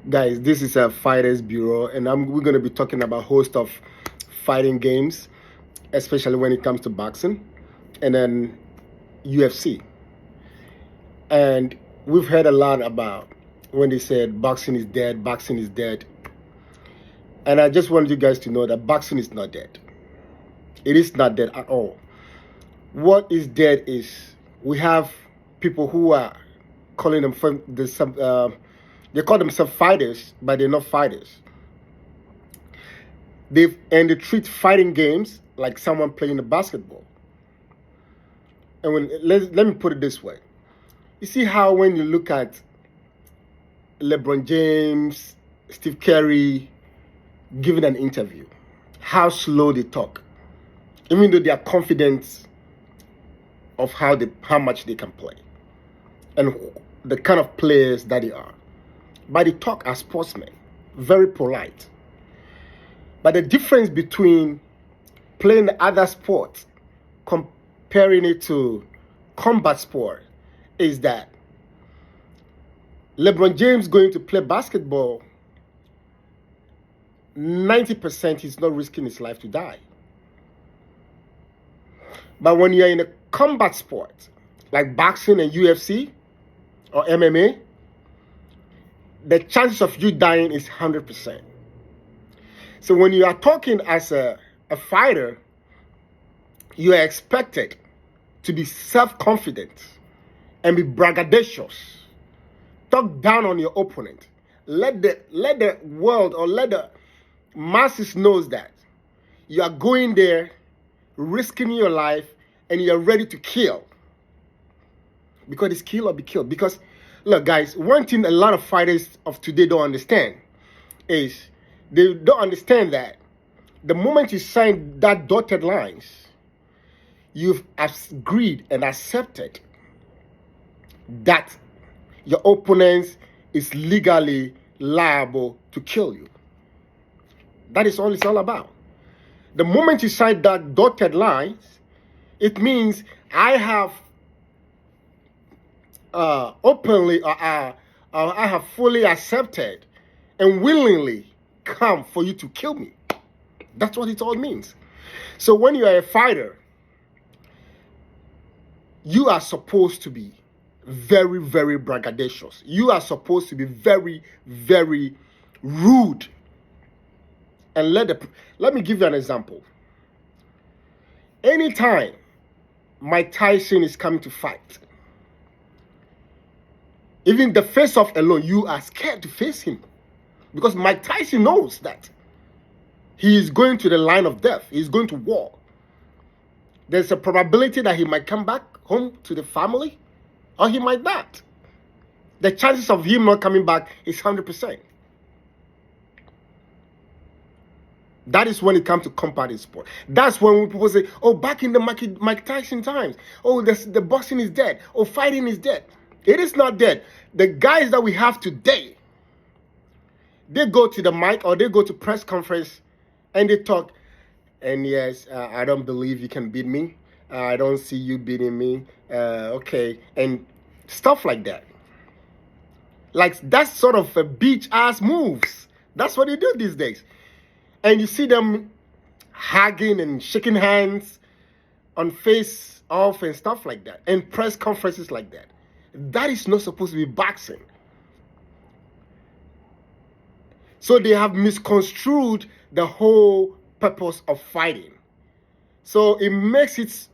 Guys, this is a Fighters Bureau, and we're going to be talking about host of fighting games, especially when it comes to boxing, and then UFC. And we've heard a lot about when they said boxing is dead, boxing is dead. And I just want you guys to know that boxing is not dead. It is not dead at all. What is dead is we have people who are calling them they call themselves fighters, but they're not fighters. They treat fighting games like someone playing a basketball. And let me put it this way. You see how when you look at LeBron James, Steve Curry giving an interview, how slow they talk, even though they are confident of how much they can play and the kind of players that they are. But they talk as sportsmen, very polite. But the difference between playing other sports, comparing it to combat sport, is that LeBron James going to play basketball, 90% he's not risking his life to die. But when you're in a combat sport, like boxing and UFC or MMA, the chances of you dying is 100%. So when you are talking as a fighter, you are expected to be self-confident and be braggadocious. Talk down on your opponent. Let the world or let the masses know that you are going there, risking your life, and you are ready to kill. Because it's kill or be killed. Because look, guys, one thing a lot of fighters of today don't understand is they don't understand that the moment you sign that dotted lines, you've agreed and accepted that your opponent is legally liable to kill you. That is all it's all about. The moment you sign that dotted lines, it means I have openly I have fully accepted and willingly come for you to kill me. That's what it all means. So when you are a fighter, you are supposed to be very, very braggadocious. You are supposed to be very, very rude. And let me give you an example. Anytime Mike Tyson is coming to fight, even the face-off alone, you are scared to face him. Because Mike Tyson knows that he is going to the line of death. He is going to war. There's a probability that he might come back home to the family, or he might not. The chances of him not coming back is 100%. That is when it comes to combat sport. That's when people say, oh, back in the Mike Tyson times, oh, the boxing is dead, oh, fighting is dead. It is not dead. The guys that we have today, they go to the mic or they go to press conference and they talk. And yes, I don't believe you can beat me. I don't see you beating me. Okay. And stuff like that. Like that's sort of a beach ass moves. That's what they do these days. And you see them hugging and shaking hands on face off and stuff like that. And press conferences like that. That is not supposed to be boxing. So they have misconstrued the whole purpose of fighting. So it makes it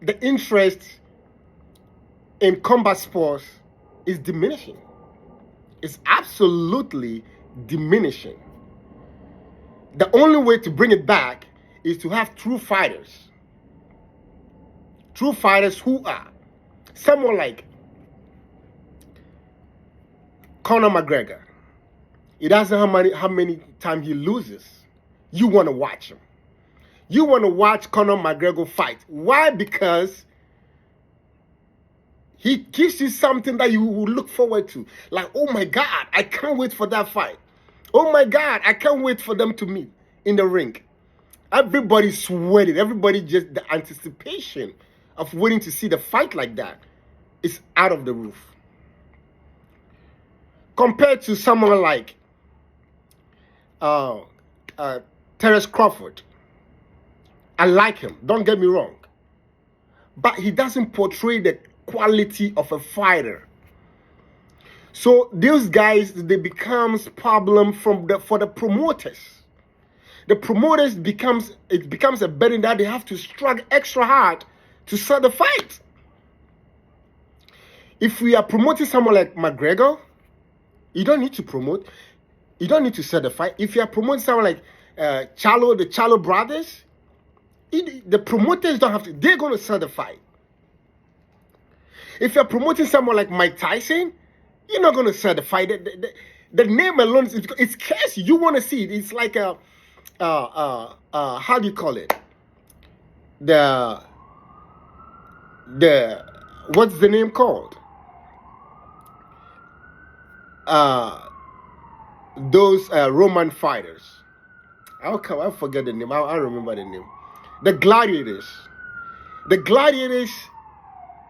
the interest in combat sports is diminishing. It's absolutely diminishing. The only way to bring it back is to have true fighters. True fighters who are someone like Conor McGregor. It doesn't matter how many times he loses. You want to watch him. You want to watch Conor McGregor fight. Why? Because he gives you something that you will look forward to. Like, oh my God, I can't wait for that fight. Oh my God, I can't wait for them to meet in the ring. Everybody's sweating. Everybody just, the anticipation of waiting to see the fight like that is out of the roof. Compared to someone like uh, Terence Crawford. I like him, don't get me wrong. But he doesn't portray the quality of a fighter. So these guys, they becomes problem for the promoters. The promoters becomes a burden that they have to struggle extra hard to sell the fight. If we are promoting someone like McGregor, you don't need to promote. You don't need to sell the fight. If you are promoting someone like the Charlo brothers, the promoters don't have to. They're going to sell the fight. If you're promoting someone like Mike Tyson, you're not going to sell the fight. The name alone, it's catchy. You want to see it. It's like a, how do you call it? What's the name called? Those Roman fighters. I forget the name. I remember the name. The gladiators. The gladiators,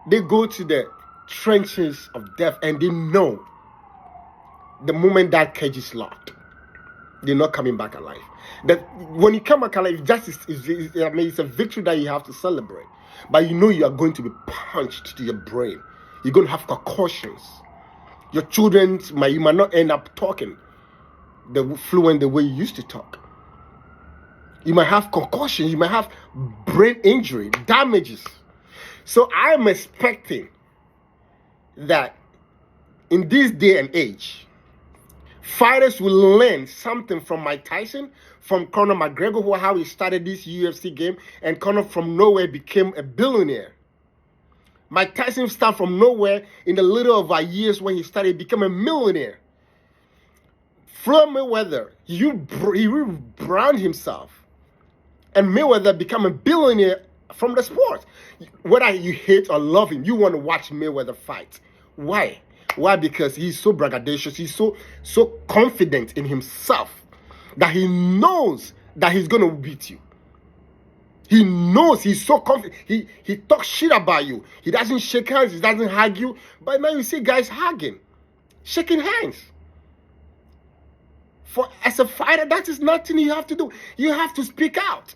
they go to the trenches of death and they know the moment that cage is locked, they're not coming back alive. That when you come back alive, it's a victory that you have to celebrate. But you know you are going to be punched to your brain. You're going to have concussions. Your children, you might not end up talking fluent the way you used to talk. You might have concussions. You might have brain injury, damages. So I'm expecting that in this day and age, fighters will learn something from Mike Tyson, from Conor McGregor, how he started this UFC game, and Conor from nowhere became a billionaire. Mike Tyson started from nowhere in the little of our years when he started, become a millionaire. Floyd Mayweather, he rebranded himself, and Mayweather became a billionaire from the sport. Whether you hate or love him, you want to watch Mayweather fight. Why? Why? Because he's so braggadocious. He's so confident in himself that he knows that he's going to beat you. He knows, he's so confident. He talks shit about you. He doesn't shake hands. He doesn't hug you. But now you see guys hugging, shaking hands. As a fighter, that is nothing you have to do. You have to speak out.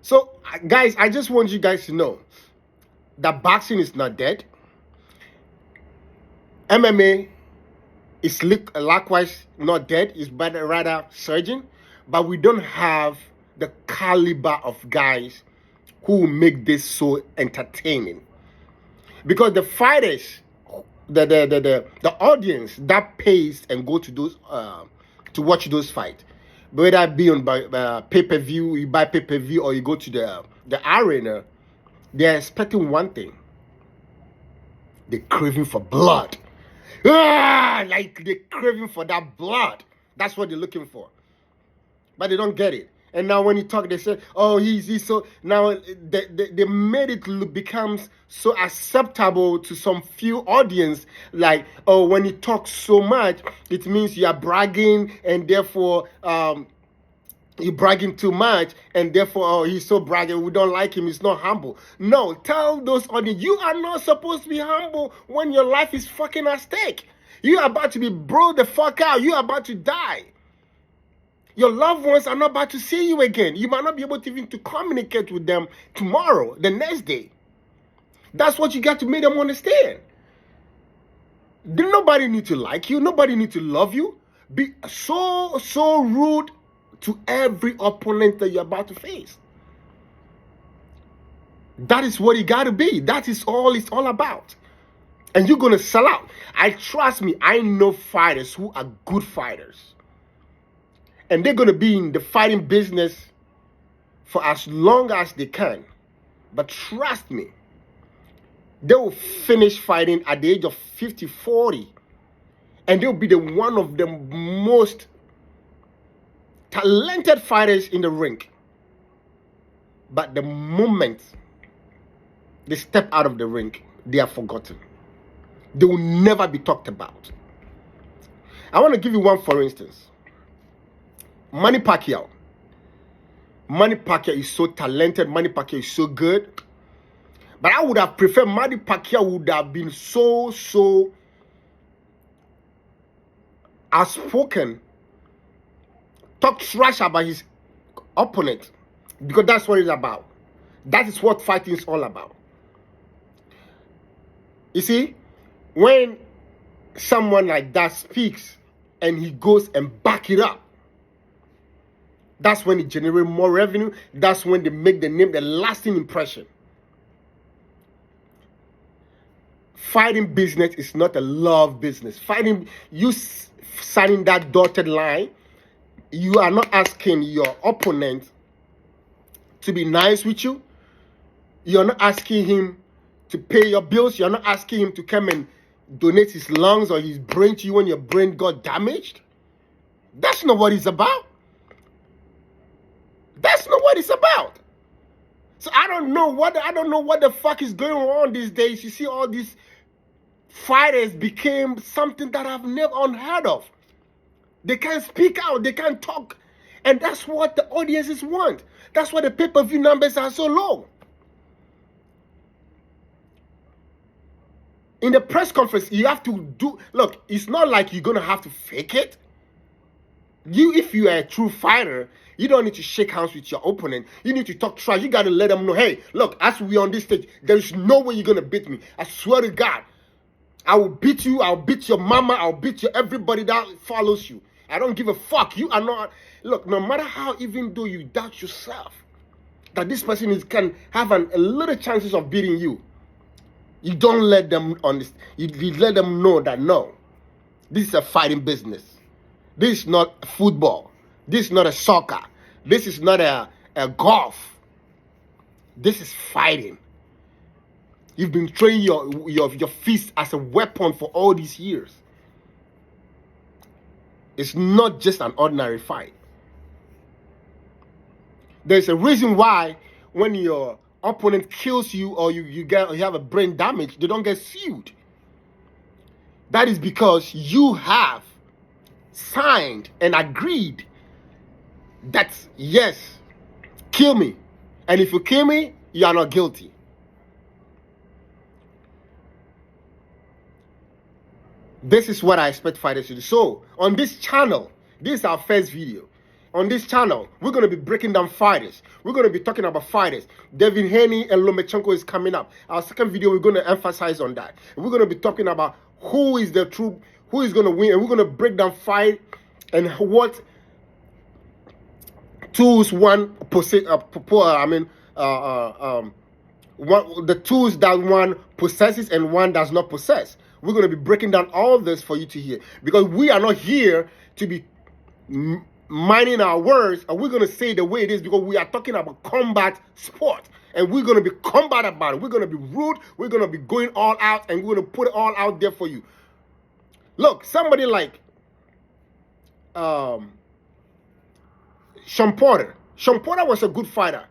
So, guys, I just want you guys to know that boxing is not dead. MMA is likewise not dead. It's rather surging. But we don't have the caliber of guys who make this so entertaining. Because the fighters, the audience that pays and go to those to watch those fights, whether it be on pay-per-view, you buy pay-per-view, or you go to the arena, they're expecting one thing. They're craving for blood. Like they're craving for that blood. That's what they're looking for. But they don't get it. And now when you talk, they say, oh, he's so... Now, they made it becomes so acceptable to some few audience. Like, oh, when you talk so much, it means you are bragging, and therefore... you're bragging too much, and therefore, oh, he's so bragging, we don't like him, he's not humble. No, tell those audience, you are not supposed to be humble when your life is fucking at stake. You're about to be bro the fuck out. You're about to die. Your loved ones are not about to see you again. You might not be able to even to communicate with them tomorrow, the next day. That's what you got to make them understand. Nobody need to like you. Nobody need to love you. Be so rude to every opponent that you're about to face. That is what you got to be. That is all it's all about. And you're going to sell out. Trust me, I know fighters who are good fighters. And they're going to be in the fighting business for as long as they can. But trust me, they will finish fighting at the age of 50, 40. And they'll be one of the most talented fighters in the ring. But the moment they step out of the ring, they are forgotten. They will never be talked about. I want to give you one for instance. Manny Pacquiao. Manny Pacquiao is so talented. Manny Pacquiao is so good. But I would have preferred Manny Pacquiao would have been so outspoken, talk trash about his opponent, because that's what it's about. That is what fighting is all about. You see, when someone like that speaks and he goes and back it up, that's when it generates more revenue. That's when they make the name the lasting impression. Fighting business is not a love business. Fighting, you signing that dotted line, you are not asking your opponent to be nice with you. You're not asking him to pay your bills. You're not asking him to come and donate his lungs or his brain to you when your brain got damaged. That's not what it's about. That's not what it's about. So I don't know what the fuck is going on these days. You see, all these fighters became something that I've never unheard of. They can't speak out, they can't talk, and that's what the audiences want. That's why the pay-per-view numbers are so low. In the press conference, you have to do, look, it's not like you're gonna have to fake it. If you are a true fighter, you don't need to shake hands with your opponent. You need to talk trash. You gotta let them know, hey, look, as we're on this stage, there is no way you're gonna beat me. I swear to God, I will beat you. I'll beat your mama. I'll beat everybody that follows you. I don't give a fuck. You are not. Look, no matter how, even though you doubt yourself that this person can have a little chances of beating you, you don't let them you let them know that no, this is a fighting business. This is not football. This is not a soccer. This is not a golf. This is fighting. You've been training your fist as a weapon for all these years. It's not just an ordinary fight. There's a reason why when your opponent kills you or you have a brain damage, they don't get sued. That is because you have signed and agreed that, yes, kill me. And if you kill me, you are not guilty. This is what I expect fighters to do. So, on this channel, this is our first video. On this channel, we're going to be breaking down fighters. We're going to be talking about fighters. Devin Haney and Lomachenko is coming up. Our second video, we're going to emphasize on that. And we're going to be talking about who is going to win. And we're going to break down fight and what tools the tools that one possesses and one does not possess. We're going to be breaking down all of this for you to hear, because we are not here to be minding our words, and we're going to say the way it is, because we are talking about combat sport, and we're going to be combat about it. We're going to be rude. We're going to be going all out, and we're going to put it all out there for you. Look, somebody like Shawn Porter. Shawn Porter was a good fighter,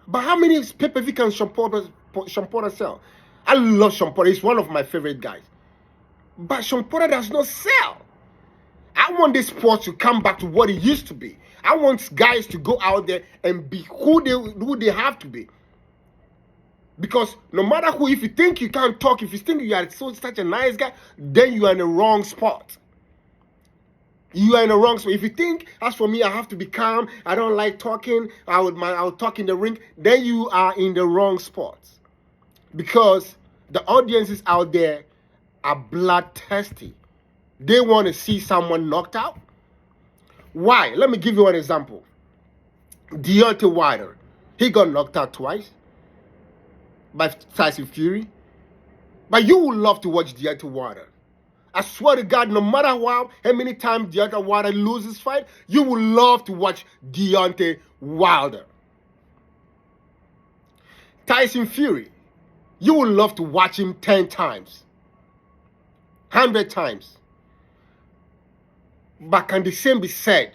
but how many pay-per-view can Shawn Porter sell? I love Shawn Porter. He's one of my favorite guys. But Shawn Porter does not sell. I want this sport to come back to what it used to be. I want guys to go out there and be who they have to be. Because no matter who, if you think you can't talk, if you think you are such a nice guy, then you are in the wrong spot. You are in the wrong spot. If you think, as for me, I have to be calm, I don't like talking, I would talk in the ring, then you are in the wrong spot. Because the audiences out there are bloodthirsty. They want to see someone knocked out. Why? Let me give you an example. Deontay Wilder. He got knocked out twice by Tyson Fury. But you would love to watch Deontay Wilder. I swear to God, no matter how many times Deontay Wilder loses fight, you would love to watch Deontay Wilder. Tyson Fury. You would love to watch him 10 times, 100 times. But can the same be said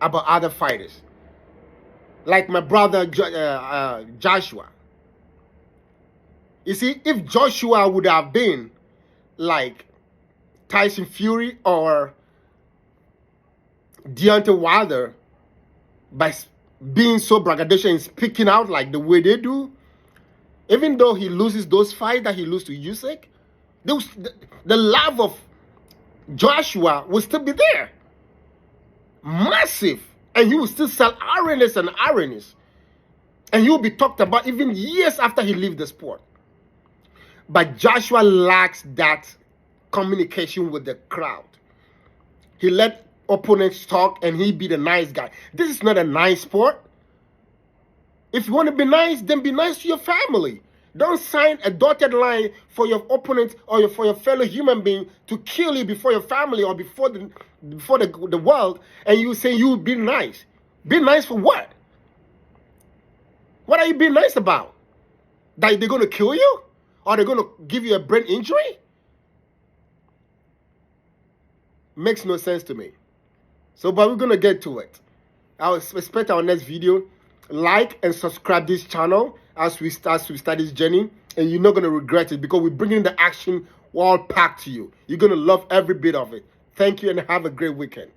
about other fighters? Like my brother Joshua. You see, if Joshua would have been like Tyson Fury or Deontay Wilder, by being so braggadocious and speaking out like the way they do, even though he loses those fights that he loses to Usyk, The love of Joshua will still be there. Massive. And he will still sell ironies and ironies. And he will be talked about even years after he leaves the sport. But Joshua lacks that communication with the crowd. He let opponents talk and he be the nice guy. This is not a nice sport. If you want to be nice, then be nice to your family. Don't sign a dotted line for your opponent or for your fellow human being to kill you before your family or before the world, and you say you be nice. Be nice for what? What are you being nice about? That they're going to kill you? Or they're going to give you a brain injury? Makes no sense to me. So, but we're going to get to it. I'll expect our next video. Like and subscribe this channel as we start this journey. And you're not going to regret it because we're bringing the action all packed to you. You're going to love every bit of it. Thank you and have a great weekend.